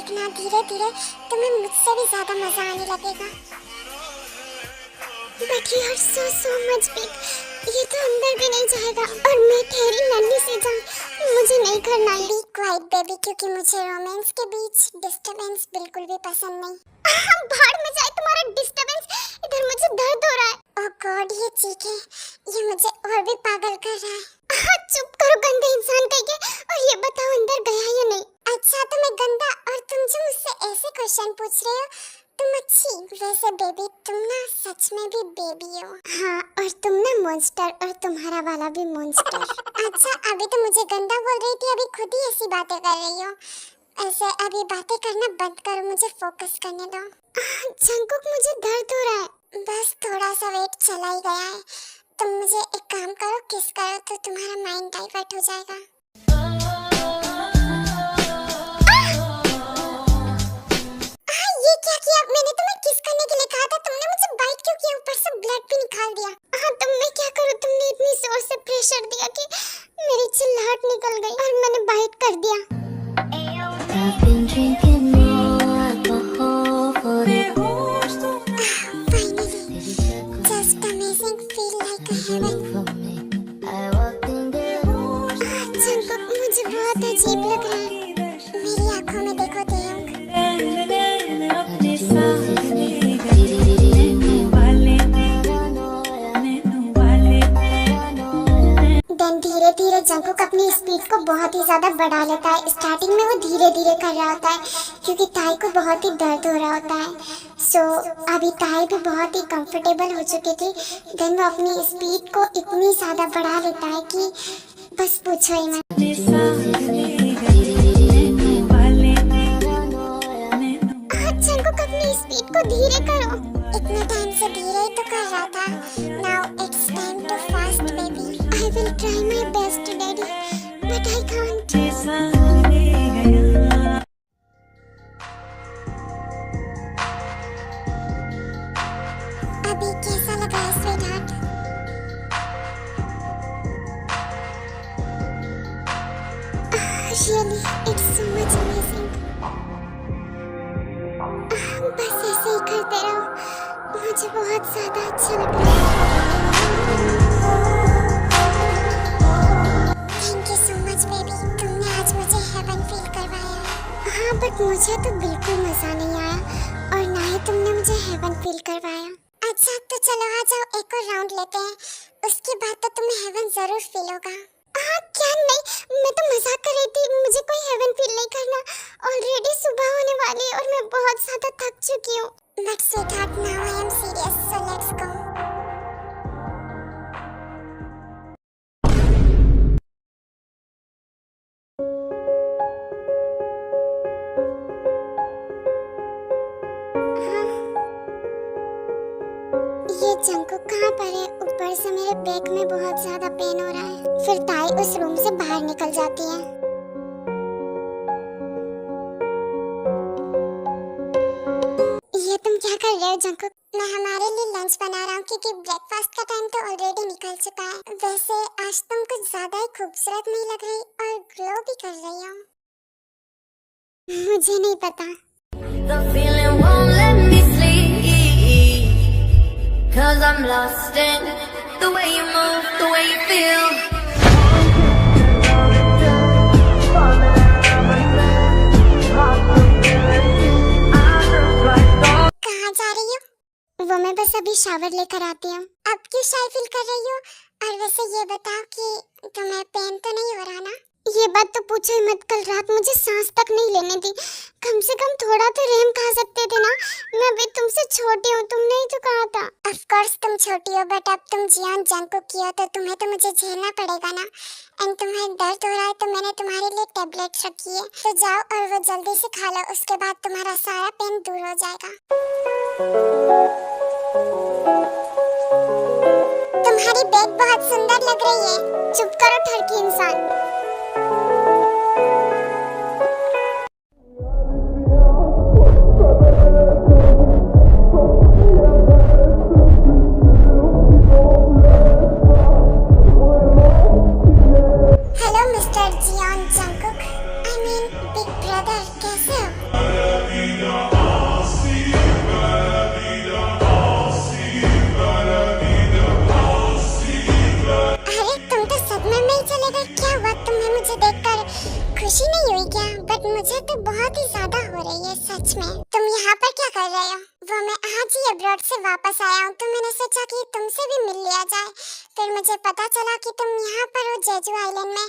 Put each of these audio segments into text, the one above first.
देखना धीरे धीरे तुम्हें मुझसे भी ज्यादा मजा आने लगेगा। But you are so much big, ये तो अंदर भी नहीं जाएगा और मैं ठहरी नन्ही सी जान, मुझे नहीं करना। बी क्वाइट बेबी, क्योंकि मुझे रोमांस के बीच डिस्टरबेंस बिल्कुल भी पसंद नहीं। भाड़ में जाए तुम्हारा डिस्टरबेंस, इधर मुझे दर्द हो रहा है। ओह गॉड, ये चीखे, ये मुझे और भी पागल कर रहा है। चुप करो गंदे इंसान कह के, और ये बताओ अंदर गया या नहीं? अच्छा तो मैं गंदा और तुम जो मुझसे ऐसे क्वेश्चन पूछ रहे हो, तुम अच्छी। वैसे बेबी तुम ना सच में भी बेबी हो। हाँ, और तुम ना मॉन्स्टर, और तुम्हारा वाला भी मॉन्स्टर। अच्छा अभी तो मुझे गंदा बोल रही थी, अभी खुद ही ऐसी बातें कर रही हो। ऐसे अभी बातें करना बंद करो, मुझे फोकस करने दो। जंकुक मुझे दर्द हो रहा है। बस थोड़ा सा वेट चला ही गया है। तुम मुझे एक काम करो, किस करो तो तुम्हारा माइंड डाइवर्ट हो जाएगा। ये क्या किया? मैंने तुम्हें किस करने के लिए कहा था, तुमने मुझे बाइट क्यों किया? ऊपर से ब्लड भी निकाल दिया। हाँ तो मैं क्या करूँ, तुमने इतनी जोर से प्रेशर दिया कि मेरी चिल्लाहट निकल गई और मैंने बाइट कर दिया। Just amazing, feel like a heaven. Jungkook मुझे बहुत अजीब लग रहा है, मेरी आँखों में देखो तेयंग। देन धीरे धीरे जंकुक अपनी स्पीड को बहुत ही ज्यादा बढ़ा लेता है। स्टार्टिंग में वो धीरे धीरे कर रहा होता है क्योंकि ताई को बहुत ही दर्द हो रहा होता है। सो अभी ताई भी बहुत ही कंफर्टेबल हो चुकी थी। देन वो अपनी स्पीड को इतनी ज्यादा बढ़ा लेता है कि बस पूछो ही मत। जंकुक अपनी स्पीड को धीरे करो, इतने टाइम से धीरे ही तो कर रहा था। Now it's time to fast baby. I will try my best daddy, but I can't. अभी कैसा लगा है sweetheart? Really, it's so much amazing. बस ऐसे ही करते रहो, मुझे बहुत ज्यादा अच्छा लग रहा है। Thank you so much baby, तुमने आज मुझे हेवन फील करवाया। हाँ बट मुझे तो बिल्कुल मजा नहीं आया, और ना ही तुमने मुझे हेवन फील करवाया। अच्छा तो चलो आ जाओ, एक और राउंड लेते हैं, उसके बाद तो तुम्हें हेवन जरूर फील होगा। हाँ क्या नहीं, मैं तो मजाक कर रही थी, मुझे कोई हेवन फील नहीं करना। ऑलरेडी सुबह होने वाली है और मैं बहुत ज्यादा थक चुकी हूँ। But sweetheart now I am serious, so let's go. ये जंकुक कहाँ पर है? ऊपर से मेरे बैक में बहुत ज्यादा पेन हो रहा है। फिर ताई उस रूम से बाहर निकल जाती है। ये तुम क्या कर रहे हो जंकुक? मैं हमारे लिए लंच बना रहा हूँ क्योंकि ब्रेकफास्ट का टाइम तो ऑलरेडी निकल चुका है। वैसे आज तुम कुछ ज्यादा ही खूबसूरत नहीं लग रही और ग्लो भी कर रही हो। मुझे नहीं पता। Cause I'm lost in the way you move, the way you feel. कहाँ जा रही हो? वो मैं बस अभी शावर लेकर आती हूँ। अब क्यों शाय फील कर रही हो? और वैसे ये बताओ कि तुम्हें पेन तो नहीं हो रहा ना? ये बात तो पूछो ही मत, कल रात मुझे सांस तक नहीं लेने दी। कम से कम थोड़ा तो रहम खा सकते थे ना। मैं भी तुमसे छोटी हूँ, तुमने ही तो कहा था। ऑफ कोर्स तुम छोटी हो, बट अब तुम जियान जंकुक की हो तो तुम्हें तो मुझे झेलना पड़ेगा ना। एंड तुम्हें दर्द हो रहा है तो मैंने तुम्हारे लिए टेबलेट रखी है, तो जाओ और वो जल्दी से खा लो, उसके बाद तुम्हारा सारा पेन दूर हो जाएगा। तुम्हारी बैग बहुत सुंदर लग रही है। चुप करो ठरकी इंसान। Hello mister Jeon Jungkook, I mean big brother, कैसे हो? अरे तुम तो सदमे में ही चले गए। क्या हुआ, तुम्हें मुझे देखकर खुशी नहीं हुई क्या? बट मुझे तो बहुत ही ज्यादा हो रही है सच में। तुम यहाँ पर क्या कर रहे हो? वो मैं आज ही अब्रॉड से वापस आया हूँ, तो मैंने सोचा कि तुमसे भी मिल लिया जाए। फिर मुझे पता चला कि तुम यहाँ पर हो जेजू आइलैंड में,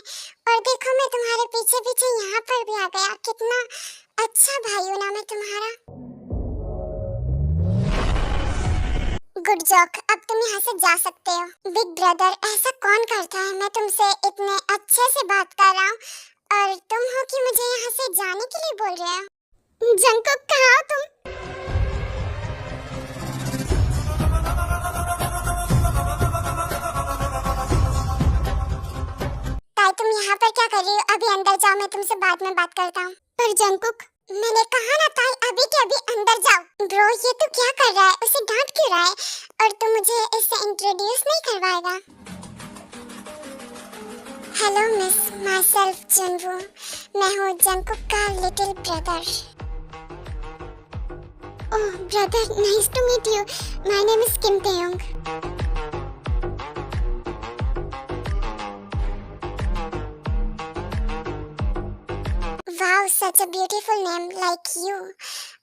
और देखो मैं तुम्हारे पीछे पीछे यहाँ पर भी आ गया। कितना अच्छा भाई हूँ ना मैं तुम्हारा। गुड जॉक, अब तुम यहाँ से जा सकते हो। बिग ब्रदर, ऐसा कौन करता है? मैं तुमसे इतने अच्छे से बात कर रहा हूँ और तुम हो कि मुझे यहाँ से जाने के लिए बोल रहे हो। जंगकुक, कहाँ हो तुम? ताई, तुम यहाँ पर क्या कर रही हो? अभी अंदर जाओ, मैं तुमसे बाद में बात करता हूँ। पर जंगकुक, मैंने कहा ना ताई, अभी के अभी अंदर जाओ। ब्रो, ये तो क्या कर रहा है? उसे डांट क्यों रहा है? और तुम मुझे इससे इंट्रोड्यूस नहीं करवाएगा? Hello miss, myself Junwoo. मैं हूँ जंगकुक का little brother. Oh brother, nice to meet you. My name is Kim Taeyong. Wow, such a beautiful name like you.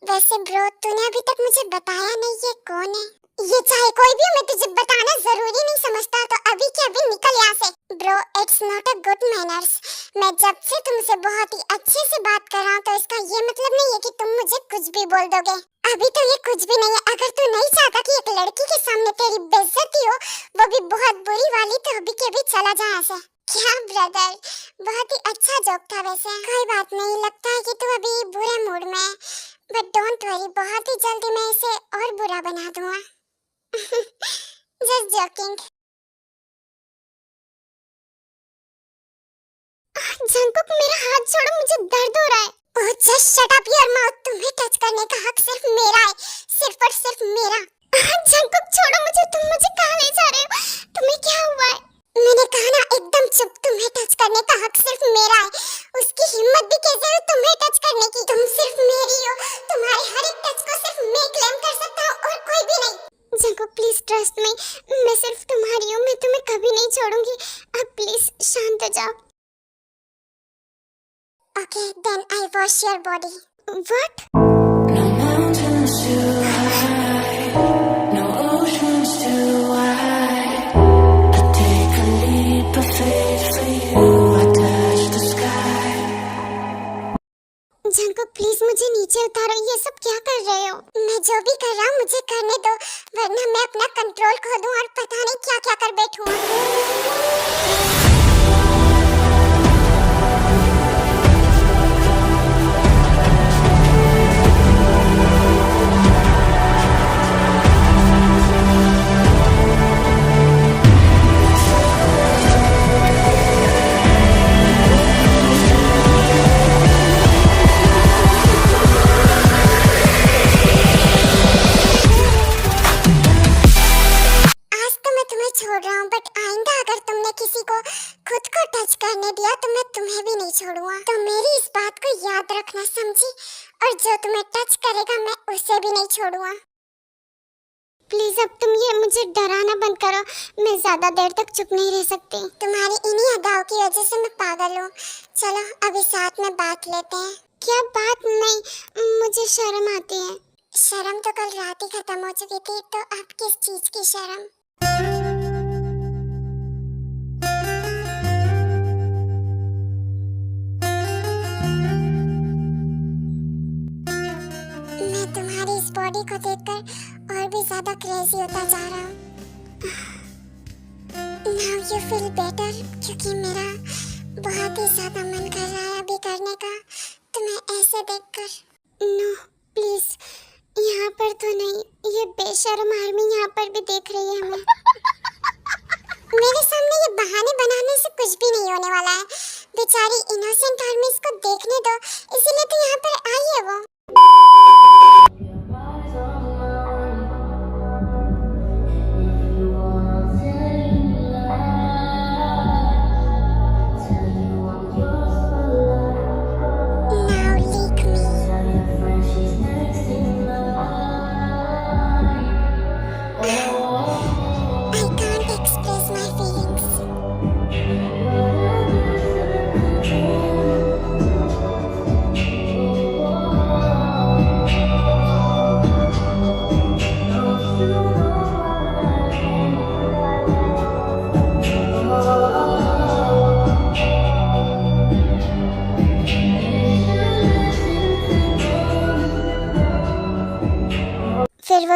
वैसे ब्रो, तूने अभी तक मुझे बताया नहीं ये कौन है? ये चाहे कोई भी हो, मैं तुझे बताना जरूरी नहीं समझता, तो अभी के अभी निकल यहाँ से। Bro, it's not a good manners. मैं जब से तुमसे बहुत ही अच्छे से बात कर रहा हूँ, तो इसका ये मतलब नहीं है कि तुम मुझे कुछ भी बोल दोगे। अभी तो ये कुछ भी नहीं है। अगर तू नहीं चाहता कि एक लड़की के सामने तेरी बेइज्जती हो, वो भी बहुत बुरी वाली, तो अभी के अभी चला जा यहाँ से। क्या ब्रदर, बहुत ही अच्छा जोक था वैसे। कोई बात नहीं, लगता है कि तू अभी बुरे मूड में है, बट डोंट वरी, बहुत ही जल्दी मैं इसे और बुरा बना दूंगा। Just joking. जंगकुक, मेरा हाथ छोड़ो, मुझे दर्द हो रहा है। Oh just shut up your mouth. तुम्हें टच करने का हक सिर्फ मेरा है, सिर्फ और सिर्फ मेरा। जंगकुक छोड़ो मुझे, तुम मुझे कहाँ ले जा रहे हो? तुम्हें क्या हुआ है? मैंने कहा ना एकदम चुप। तुम्हें टच करने का हक सिर्फ मेरा है। उसकी हिम्मत भी कैसे हुई तुम्हें टच करने की? तुम सिर्फ मेरी हो। तुम्हारे हर एक टच को सिर्फ मैं क्लेम कर सकता हूँ और कोई भी नहीं। जंगकुक प्लीज ट्रस्ट मी, मैं सिर्फ तुम्हारी हूँ, मैं तुम्हें कभी नहीं छोड़ूंगी। अब प्लीज शांत हो जाओ। Okay, then I wash your body. What? No mountains too high, no oceans too wide. I take a leap of faith for you, I touch the sky. Jungkook please मुझे नीचे उतारो। ये सब क्या कर रहे हो? मैं जो भी कर रहा हूँ मुझे करने दो, वरना मैं अपना कंट्रोल खो दूँ और पता नहीं क्या क्या कर बैठूँ। छोड़ रहा हूँ, बट आइंदा अगर तुमने किसी को खुद को टच करने दिया तो मैं तुम्हें भी नहीं छोड़ूंगा। तो मेरी इस बात को याद रखना, समझी? और जो तुम्हें टच करेगा मैं उसे भी नहीं छोड़ूंगा। प्लीज अब तुम ये मुझे डराना बंद करो। मैं ज्यादा देर तक चुप नहीं रह सकती। तुम्हारी इन्हीं अदाओं की वजह से मैं पागल हूँ। चलो अभी साथ में बात लेते हैं। क्या बात? नहीं, मुझे शर्म आती है। शर्म तो कल रात ही खत्म हो चुकी थी, तो अब किस चीज की शर्म? मैं तुम्हारी इस बॉडी को देखकर और भी ज्यादा क्रेजी होता जा रहा हूँ। Now you feel better, क्योंकि मेरा बहुत ही ज्यादा मन कर रहा है अभी करने का तुम्हें ऐसे देखकर। नो प्लीज, यहाँ पर तो नहीं। ये बेशर्म आर्मी यहाँ पर भी देख रही है हमें। मेरे सामने ये बहाने बनाने से कुछ भी नहीं होने वाला है। बेचारी इनोसेंट आर्मीज को देखने दो, इसीलिए तो यहाँ पर आई है वो। Now lick me.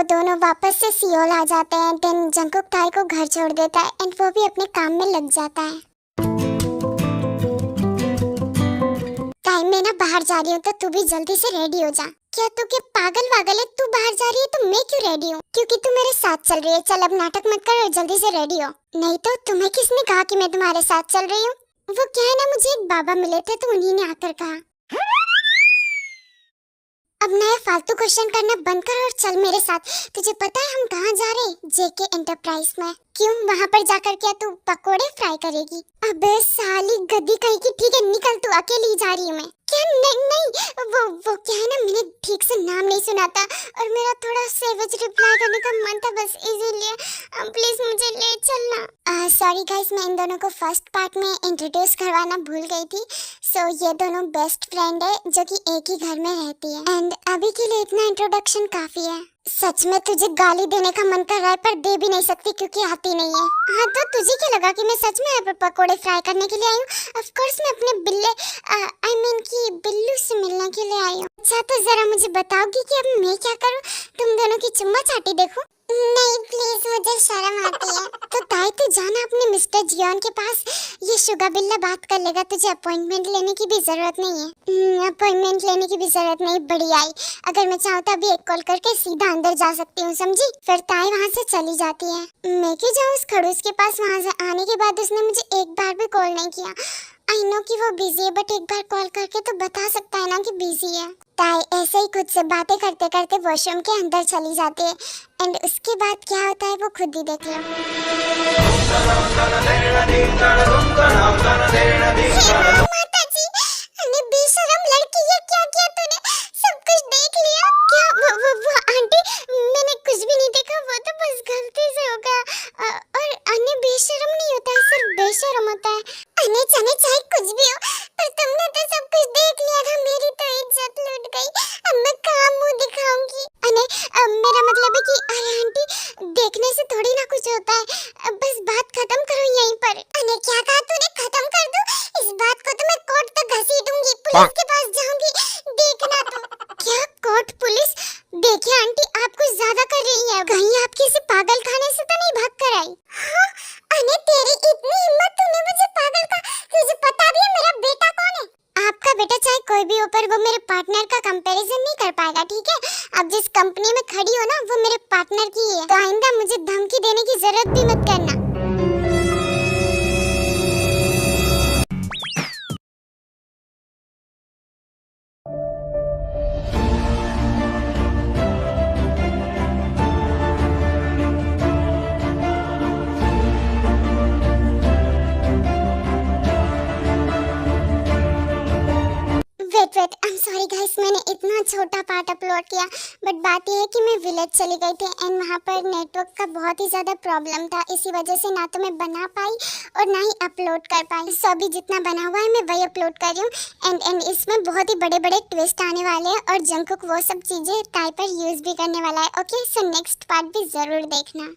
वो दोनों वापस से सियोल आ जाते हैं। देन जंगकुक ताई को घर छोड़ देता है एंड वो भी अपने काम में लग जाता है। ताई मैं ना बाहर जा रही हूँ तो तू भी जल्दी से रेडी हो जा। क्या तू क्या पागल वागल है? तू बाहर जा रही है तो मैं क्यों रेडी हूँ? क्योंकि तू मेरे साथ चल रही है। चल अब नाटक मत कर और जल्दी से रेडी हो। नहीं तो तुम्हें किसने कहा कि मैं तुम्हारे साथ चल रही हूँ? वो क्या है ना, मुझे एक बाबा मिले थे तो उन्हीं ने आकर कहा। अब नया फालतू क्वेश्चन करना बंद कर और चल मेरे साथ। तुझे पता है हम कहाँ जा रहे हैं? जेके एंटरप्राइज में। क्यों, वहाँ पर जाकर क्या तू पकोड़े फ्राई करेगी? अबे साली गद्दी कहीं की। ठीक है निकल, तू अकेली जा रही हूँ मैं। क्या? नहीं नहीं, वो क्या है ना, मैंने ठीक से नाम नहीं सुना था और मेरा थोड़ा सेवेज रिप्लाई करने का मन था, बस इसीलिए। प्लीज मुझे ले चलना। सॉरी गाइस, मैं इन दोनों को फर्स्ट पार्ट में इंट्रोड्यूस करवाना भूल गई थी। सो ये दोनों बेस्ट फ्रेंड है जो कि एक ही घर में रहती है। एंड अभी के लिए इतना इंट्रोडक्शन काफी है। सच में तुझे गाली देने का मन कर रहा है पर दे भी नहीं सकती क्योंकि आती नहीं है। हाँ तो तुझे क्या लगा कि मैं सच में यहाँ पर पकोड़े फ्राई करने के लिए आई हूँ? ऑफ कोर्स मैं अपने बिल्लू से मिलने के लिए आई हूँ। अच्छा तो जरा मुझे बताओगी कि अब मैं क्या करूँ? तुम दोनों की चुम्मा चाटी देखूं? नहीं प्लीज, मुझे शर्म आती है। तो ताई तू जाना अपने मिस्टर जियोन के पास, ये शुगा बिल्ला बात कर लेगा। तुझे अपॉइंटमेंट लेने की भी जरूरत नहीं है। अपॉइंटमेंट लेने की भी जरूरत नहीं। बढ़िया आई, अगर मैं चाहूँ तो अभी एक कॉल करके सीधा अंदर जा सकती हूँ, समझी? फिर ताई वहाँ से चली जाती है। मैं क्यों जाऊँ उस खड़ूस के पास? वहाँ से आने के बाद उसने मुझे एक बार भी कॉल नहीं किया। आई नो कि वो बिजी है बट एक बार कॉल करके तो बता सकता है ना कि बिजी है। ताई ऐसे ही खुद से बातें करते करते वॉशरूम के अंदर चली जाती है एंड उसके बाद क्या होता है वो खुद ही देख लो। माता जी, अरे बेशरम लड़की, ये क्या किया तूने? सब कुछ देख लिया क्या? वो आंटी, मैंने कुछ भी नहीं देखा, वो तो बस गलती से हो गया। और अन्य बेशरम नहीं होता है, सिर्फ बेशरम होता है। अन्य जाने चाहे कुछ भी हो, पर तुमने तो सब कुछ देख लिया था। मेरी तो इज्जत लूट गई। अब मैं कहाँ मुंह दिखाऊंगी? मेरा मतलब है कि अरे आंटी, देखने से थोड़ी ना कुछ होता है। बस बात खत्म करो यहीं पर। अरे क्या कहा तूने? खत्म कर दूं? इस बात को तो मैं कोर्ट तक घसीटूंगी, पुलिस के पास जाऊंगी। देखना तो। क्या कोर्ट पुलिस? देखिए आंटी, आप कुछ ज्यादा कर रही हैं। कहीं आप किसी पागल खाने से तो नहीं भाग कर आई? हाँ? अरे तेरी इतनी हिम्मत, तूने मुझे पागल कहा? तुझे पता भी है मेरा बेटा कौन है? आपका बेटा चाहे कोई भी हो पर वो मेरे पार्टनर का कंपैरिजन नहीं कर पाएगा, ठीक है? अब जिस कंपनी में खड़ी हो ना वो मेरे पार्टनर की है, तो आइंदा मुझे धमकी देने की जरूरत भी मत करना। Wait, I am sorry guys, मैंने इतना छोटा पार्ट अपलोड किया बट बात यह है कि मैं विलेज चली गई थी एंड वहाँ पर नेटवर्क का बहुत ही ज़्यादा प्रॉब्लम था। इसी वजह से ना तो मैं बना पाई और ना ही अपलोड कर पाई। सो अभी जितना बना हुआ है मैं वही अपलोड कर रही हूँ एंड इसमें बहुत ही बड़े बड़े ट्विस्ट आने वाले हैं और जंगकुक वो सब चीज़ें ताई पर यूज़ भी करने वाला है। ओके, सो नेक्स्ट पार्ट भी ज़रूर देखना।